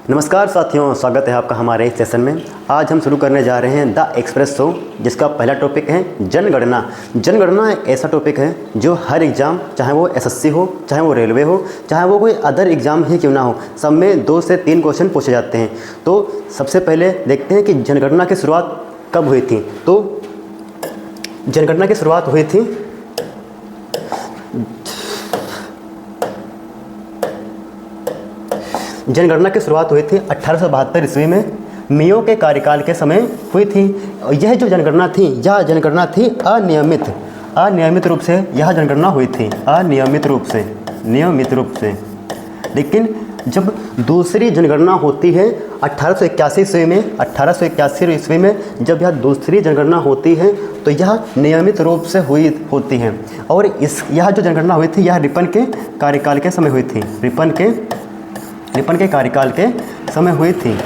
नमस्कार साथियों, स्वागत है आपका हमारे इस सेशन में। आज हम शुरू करने जा रहे हैं द एक्सप्रेस शो, जिसका पहला टॉपिक है जनगणना। जनगणना एक ऐसा टॉपिक है जो हर एग्ज़ाम, चाहे वो एसएससी हो, चाहे वो रेलवे हो, चाहे वो कोई अदर एग्ज़ाम ही क्यों ना हो, सब में 2 से 3 क्वेश्चन पूछे जाते हैं। तो सबसे पहले देखते हैं कि जनगणना की शुरुआत कब हुई थी। तो जनगणना की शुरुआत हुई थी जनगणना की शुरुआत हुई थी 1872 ईस्वी में मियो के कार्यकाल के समय हुई थी। यह जो जनगणना थी, यह जनगणना थी अनियमित रूप से यह जनगणना हुई थी, नियमित रूप से। लेकिन जब दूसरी जनगणना होती है 1881 ईस्वी में जब यह दूसरी जनगणना होती है तो यह नियमित रूप से होती है। और यह जो जनगणना हुई थी यह रिपन के कार्यकाल के समय हुई थी। रिपन के कार्यकाल के समय हुई थी।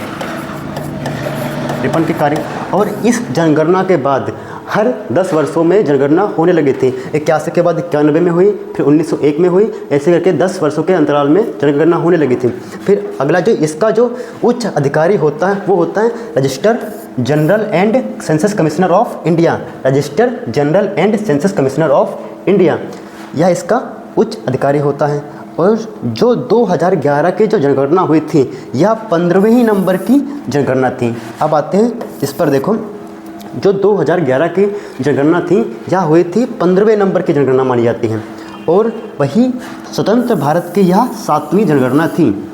और इस जनगणना के बाद हर 10 वर्षों में जनगणना होने लगी थी। 81 के बाद 91 में हुई, फिर 1901 में हुई, ऐसे करके 10 वर्षों के अंतराल में जनगणना होने लगी थी। फिर अगला जो इसका जो उच्च अधिकारी होता है वो होता है register general and census commissioner of India. Register general and census commissioner of India, यह इसका उच्च अधिकारी होता है। और जो 2011 की जो जनगणना हुई थी यह 15वें नंबर की जनगणना थी। अब आते हैं इस पर, देखो जो 2011 की जनगणना थी यह हुई थी 15वें नंबर की जनगणना मानी जाती है। और वही स्वतंत्र भारत की यह 7वीं जनगणना थी।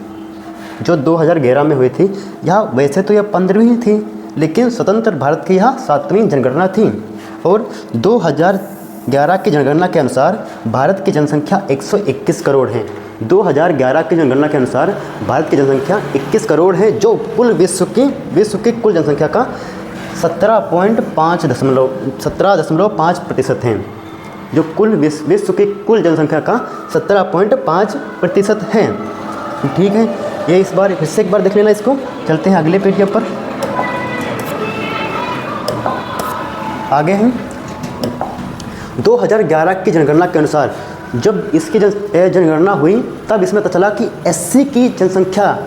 जो 2011 में हुई थी यह वैसे तो यह 15वीं थी, लेकिन स्वतंत्र भारत की यह 7वीं जनगणना थी। और 2011 की जनगणना के अनुसार भारत की जनसंख्या 121 करोड़ है। 2011 की जनगणना के अनुसार भारत की जनसंख्या 21 करोड़ है, जो कुल विश्व की कुल जनसंख्या का 17.5% हैं। जो कुल विश्व की कुल जनसंख्या का 17.5% है। ठीक है, ये इस बार फिर से एक बार देख लेना इसको। चलते हैं अगले पेज के ऊपर। आगे हैं 2011 की जनगणना के अनुसार जब इसकी जनगणना हुई तब इसमें पता चला कि एससी की जनसंख्या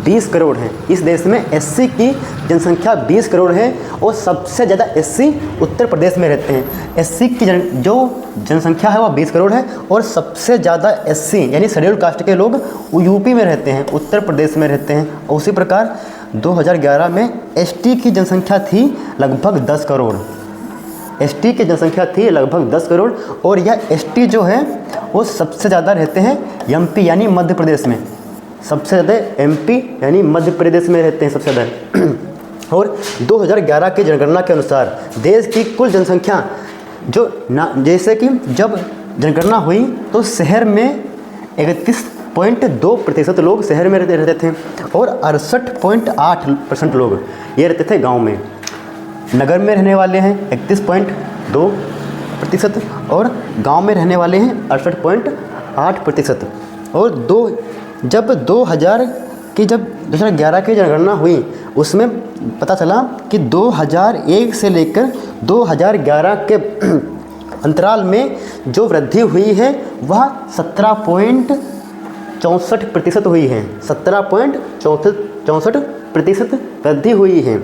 20 करोड़ है। इस देश में एससी की जनसंख्या 20 करोड़ है और सबसे ज़्यादा एससी उत्तर प्रदेश में रहते हैं। एससी की जो जनसंख्या है वह 20 करोड़ है और सबसे ज़्यादा एससी यानी शेड्यूल कास्ट के लोग यूपी में रहते हैं, उत्तर प्रदेश में रहते हैं। और उसी प्रकार 2011 में एसटी की जनसंख्या थी लगभग 10 करोड़। एसटी की जनसंख्या थी लगभग 10 करोड़ और यह एसटी जो है वो सबसे ज़्यादा रहते हैं एमपी यानी मध्य प्रदेश में। सबसे ज़्यादा एमपी यानी मध्य प्रदेश में रहते हैं सबसे ज़्यादा। और 2011 की जनगणना के अनुसार देश की कुल जनसंख्या जैसे कि जब जनगणना हुई तो शहर में 31.2% लोग शहर में रहते थे और 68.8% लोग ये रहते थे गाँव में। नगर में रहने वाले हैं 31.2% और गांव में रहने वाले हैं 68.8%। और जब 2011 की जनगणना हुई उसमें पता चला कि 2001 से लेकर 2011 के अंतराल में जो वृद्धि हुई है वह 17.64% हुई है। 17.64% वृद्धि हुई है।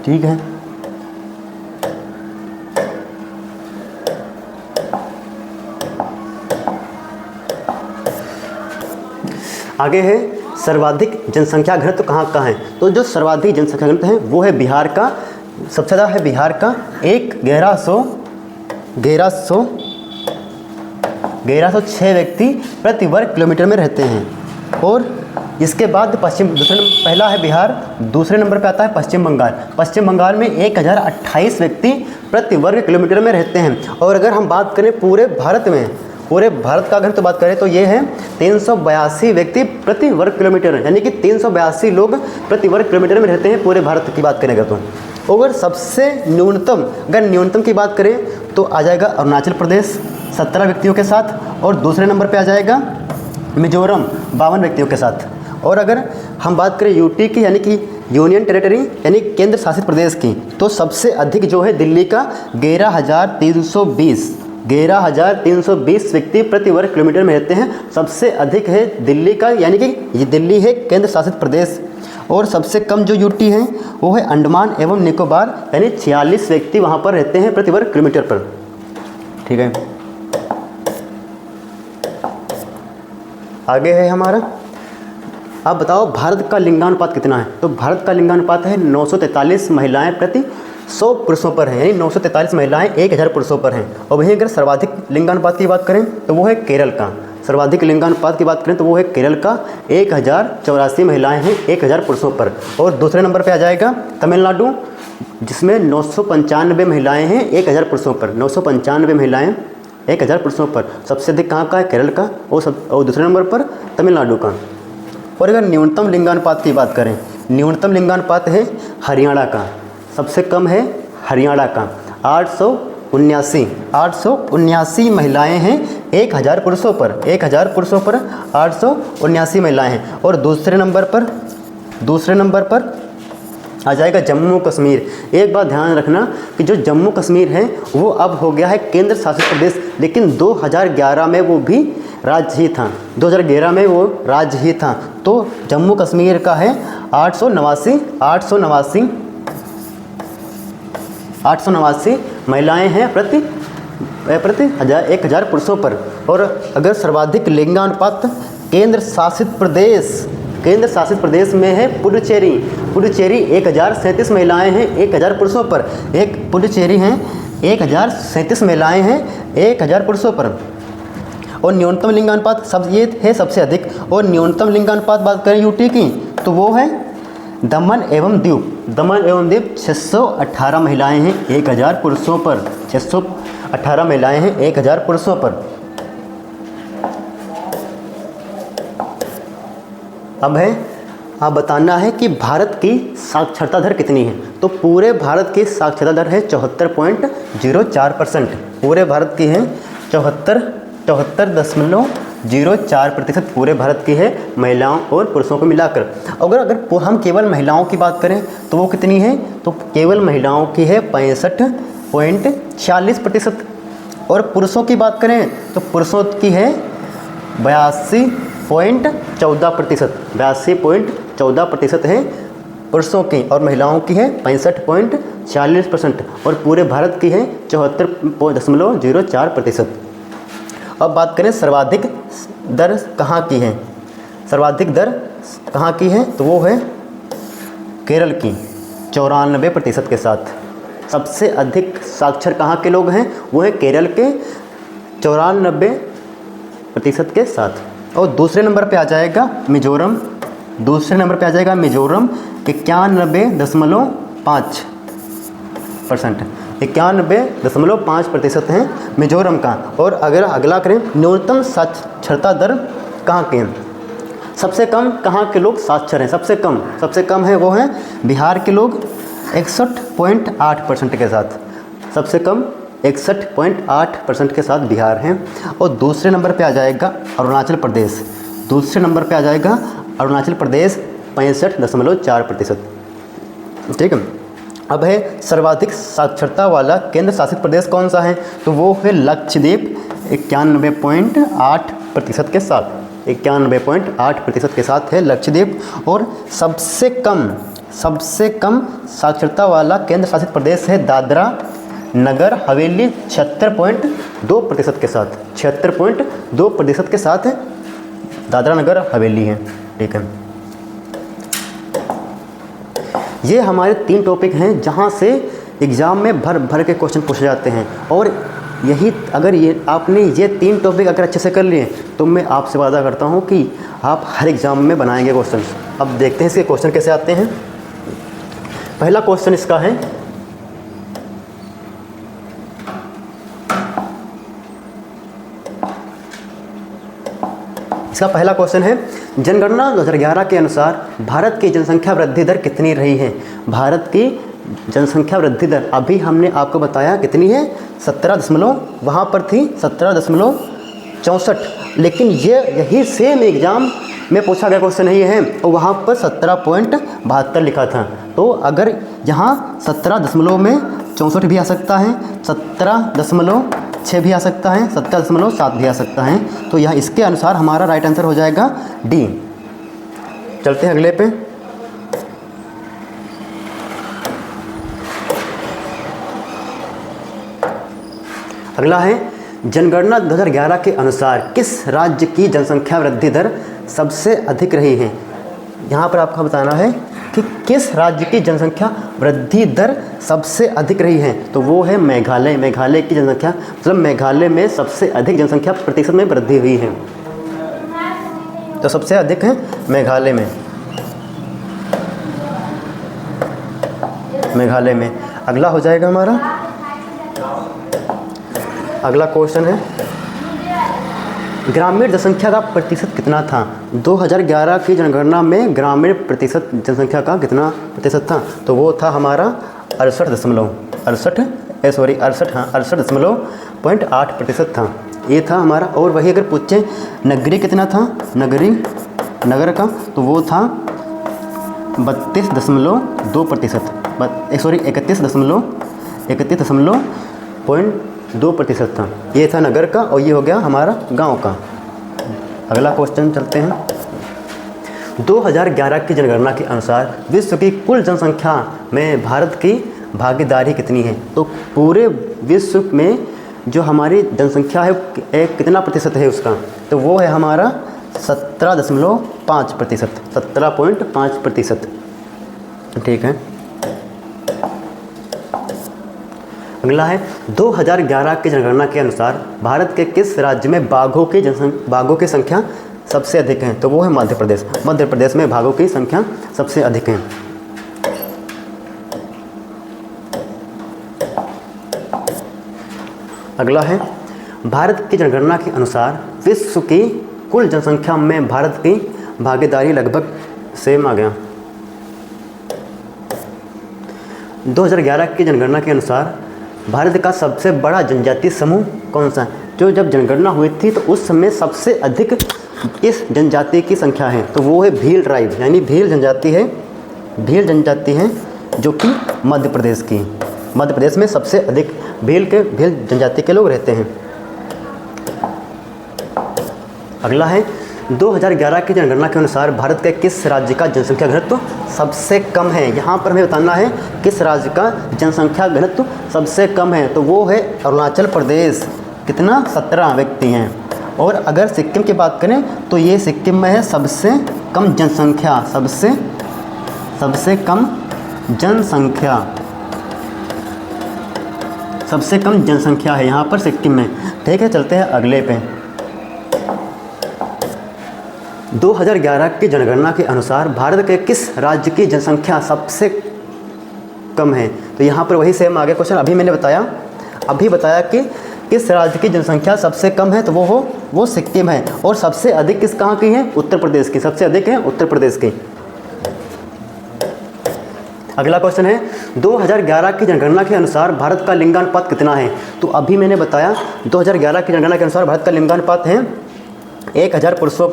ठीक है, आगे है सर्वाधिक जनसंख्या घनत्व कहाँ है। तो जो सर्वाधिक जनसंख्या घनत्व है वो है बिहार का। सबसे ज़्यादा है बिहार का 1106 व्यक्ति प्रति वर्ग किलोमीटर में रहते हैं। और इसके बाद पहला है बिहार, दूसरे नंबर पे आता है पश्चिम बंगाल। पश्चिम बंगाल में 1028 व्यक्ति प्रति वर्ग किलोमीटर में रहते हैं। और अगर हम बात करें पूरे भारत का घनत्व बात करें तो ये है 382 व्यक्ति प्रति वर्ग किलोमीटर, यानी कि 382 लोग प्रति वर्ग किलोमीटर में रहते हैं पूरे भारत की बात करेंगे तो। अगर सबसे न्यूनतम की बात करें तो आ जाएगा अरुणाचल प्रदेश 17 व्यक्तियों के साथ। और दूसरे नंबर पे आ जाएगा मिजोरम 52 व्यक्तियों के साथ। और अगर हम बात करें यूटी की यानी कि यूनियन टेरिटरी यानी केंद्र शासित प्रदेश की, तो सबसे अधिक जो है दिल्ली का 11,320 11,320 व्यक्ति प्रति वर्ग किलोमीटर में रहते हैं। सबसे अधिक है दिल्ली का, यानी कि ये दिल्ली है केंद्र शासित प्रदेश, और सबसे कम जो यूटी है वो है अंडमान एवं निकोबार, यानी 46 व्यक्ति वहाँ पर रहते हैं प्रति वर्ग किलोमीटर पर। ठीक है, आगे है हमारा, अब बताओ भारत का लिंगानुपात कितना है। तो भारत का लिंगानुपात है 943 महिलाएं प्रति 100 पुरुषों पर है, यानी 943 महिलाएं 1000 पुरुषों पर हैं। और वहीं अगर सर्वाधिक लिंगानुपात की बात करें तो वो है केरल का। सर्वाधिक लिंगानुपात की बात करें तो वो है केरल का, 1084 महिलाएं हैं 1000 पुरुषों पर। और दूसरे नंबर पे आ जाएगा तमिलनाडु, जिसमें 995 महिलाएं हैं 1000 पुरुषों पर। 995 महिलाएं 1000 पुरुषों पर। सबसे अधिक कहाँ का है? केरल का, और दूसरे नंबर पर तमिलनाडु का। और अगर न्यूनतम लिंगानुपात की बात करें, न्यूनतम लिंगानुपात है हरियाणा का, सबसे कम है हरियाणा का 879 महिलाएं हैं 1000 पुरुषों पर। 1000 पुरुषों पर 879 महिलाएं हैं। और दूसरे नंबर पर आ जाएगा जम्मू कश्मीर। एक बात ध्यान रखना कि जो जम्मू कश्मीर है वो अब हो गया है केंद्र शासित प्रदेश, लेकिन 2011 में वो भी राज्य ही था। 2011 में वो राज्य ही था। तो जम्मू कश्मीर का है 889 महिलाएं हैं प्रति 1000 पुरुषों पर। और अगर सर्वाधिक लिंगानुपात केंद्र शासित प्रदेश में है पुडुचेरी 1037 महिलाएं हैं 1000 पुरुषों पर। पुडुचेरी हैं 1037 महिलाएं हैं 1000 पुरुषों पर। और न्यूनतम लिंगानुपात सब ये है सबसे अधिक। और न्यूनतम लिंगानुपात बात करें यूटी की तो वो है दमन एवं दीव 618 महिलाएं हैं 1000 पुरुषों पर। 618 महिलाएं हैं 1000 पुरुषों पर। अब है आप बताना है कि भारत की साक्षरता दर कितनी है। तो पूरे भारत की साक्षरता दर है 74.04%। पूरे भारत की है 74.04% पूरे भारत की है, महिलाओं और पुरुषों को मिलाकर। अगर हम केवल महिलाओं की बात करें तो वो कितनी है? तो केवल महिलाओं की है 65.46%। और पुरुषों की बात करें तो पुरुषों की है 82.14%। 82.14% है पुरुषों की, और महिलाओं की है 65.40%। और पूरे भारत की है 74.04%। अब बात करें सर्वाधिक दर कहाँ की है। सर्वाधिक दर कहाँ की है? तो वो है केरल की 94% के साथ। सबसे अधिक साक्षर कहाँ के लोग हैं? वो है केरल के 94% के साथ। और दूसरे नंबर पे आ जाएगा मिजोरम। 91.5%। 91.5% है मिजोरम का। और अगर अगला करें न्यूनतम साक्षरता दर कहाँ के हैं? सबसे कम कहाँ के लोग साक्षर हैं? सबसे कम है वो हैं बिहार के लोग 61.8% के साथ। सबसे कम 61.8% के साथ बिहार हैं। और दूसरे नंबर पे आ जाएगा अरुणाचल प्रदेश। 65.4%। ठीक है। अब है सर्वाधिक साक्षरता वाला केंद्र शासित प्रदेश कौन सा है? तो वो है लक्षद्वीप 91.8% के साथ। 91.8% के साथ है लक्षद्वीप। और सबसे कम साक्षरता वाला केंद्र शासित प्रदेश है दादरा नगर हवेली 76.2% के साथ। 76.2% के साथ है दादरा नगर हवेली है। ठीक है, ये हमारे 3 टॉपिक हैं जहाँ से एग्ज़ाम में भर के क्वेश्चन पूछे जाते हैं। और यही अगर आपने ये 3 टॉपिक अगर अच्छे से कर लिए तो मैं आपसे वादा करता हूँ कि आप हर एग्ज़ाम में बनाएंगे क्वेश्चन। अब देखते हैं इसके क्वेश्चन कैसे आते हैं। पहला क्वेश्चन इसका है, इसका पहला क्वेश्चन है जनगणना 2011 के अनुसार भारत की जनसंख्या वृद्धि दर कितनी रही है? भारत की जनसंख्या वृद्धि दर अभी हमने आपको बताया कितनी है, 17 वहाँ पर थी 17.64, लेकिन यही सेम एग्ज़ाम में पूछा गया क्वेश्चन नहीं है और वहाँ पर 17.72 लिखा था। तो अगर यहाँ 17 दशमलव में 64 भी आ सकता है, 17 दशमलव 6 भी आ सकता है, 70.7 भी आ सकता है। तो यहाँ इसके अनुसार हमारा राइट आंसर हो जाएगा डी। चलते हैं अगले पे। अगला है जनगणना 2011 के अनुसार किस राज्य की जनसंख्या वृद्धि दर सबसे अधिक रही है। यहाँ पर आपको बताना है कि किस राज्य की जनसंख्या वृद्धि दर सबसे अधिक रही है। तो वो है मेघालय। मेघालय की जनसंख्या मतलब मेघालय में सबसे अधिक जनसंख्या प्रतिशत में वृद्धि हुई है, तो सबसे अधिक है मेघालय में। मेघालय में। अगला हो जाएगा हमारा, अगला क्वेश्चन है ग्रामीण जनसंख्या का प्रतिशत कितना था। 2011 की जनगणना में ग्रामीण प्रतिशत जनसंख्या का कितना प्रतिशत था। तो वो था हमारा 68.8% था। ये था हमारा। और वही अगर पूछे नगरी कितना था, नगर का, तो वो था 32.2%। 31.2% था। ये था नगर का और ये हो गया हमारा गांव का। अगला क्वेश्चन चलते हैं। 2011 की जनगणना के अनुसार विश्व की कुल जनसंख्या में भारत की भागीदारी कितनी है। तो पूरे विश्व में जो हमारी जनसंख्या है कितना प्रतिशत है उसका, तो वो है हमारा 17.5%। 17.5%। ठीक है। अगला है 2011 की जनगणना के अनुसार भारत के किस राज्य में बाघों की संख्या सबसे अधिक है। तो वो है मध्य प्रदेश। मध्य प्रदेश में बाघों की संख्या सबसे अधिक है। अगला है भारत की जनगणना के अनुसार विश्व की कुल जनसंख्या में भारत की भागीदारी लगभग सेम आ गया। 2011 की जनगणना के अनुसार भारत का सबसे बड़ा जनजातीय समूह कौन सा है। जो जब जनगणना हुई थी तो उस समय सबसे अधिक इस जनजाति की संख्या है, तो वो है भील ट्राइब, यानी भील जनजाति है। भील जनजाति है जो कि मध्य प्रदेश की। मध्य प्रदेश में सबसे अधिक भील जनजाति के लोग रहते हैं। अगला है 2011 की जनगणना के अनुसार भारत के किस राज्य का जनसंख्या घनत्व सबसे कम है। यहाँ पर हमें बताना है किस राज्य का जनसंख्या घनत्व सबसे कम है। तो वो है अरुणाचल प्रदेश। कितना, 17 व्यक्ति हैं। और अगर सिक्किम की बात करें तो ये सिक्किम में है सबसे कम जनसंख्या। सबसे कम जनसंख्या, सबसे कम जनसंख्या है यहाँ पर सिक्किम में। ठीक है। चलते हैं अगले पे। 2011 की जनगणना के अनुसार भारत के किस राज्य की जनसंख्या सबसे कम है। तो यहाँ पर वही सेम आ गया क्वेश्चन। अभी बताया कि किस राज्य की जनसंख्या सबसे कम है, तो वो सिक्किम है। और सबसे अधिक कहाँ की है, उत्तर प्रदेश की। सबसे अधिक है उत्तर प्रदेश की। अगला क्वेश्चन है 2011 की जनगणना के अनुसार भारत का लिंगानुपात कितना है। तो अभी मैंने बताया 2011 की जनगणना के अनुसार भारत का लिंगानुपात है 1000 पुरुषों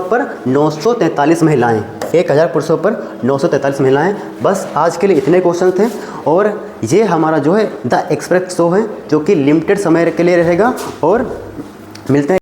पर 943 महिलाएं। 1000 पुरुषों पर 943 महिलाएं। बस आज के लिए इतने क्वेश्चन थे। और ये हमारा जो है द एक्सप्रेस शो है, जो कि लिमिटेड समय के लिए रहेगा। और मिलते हैं।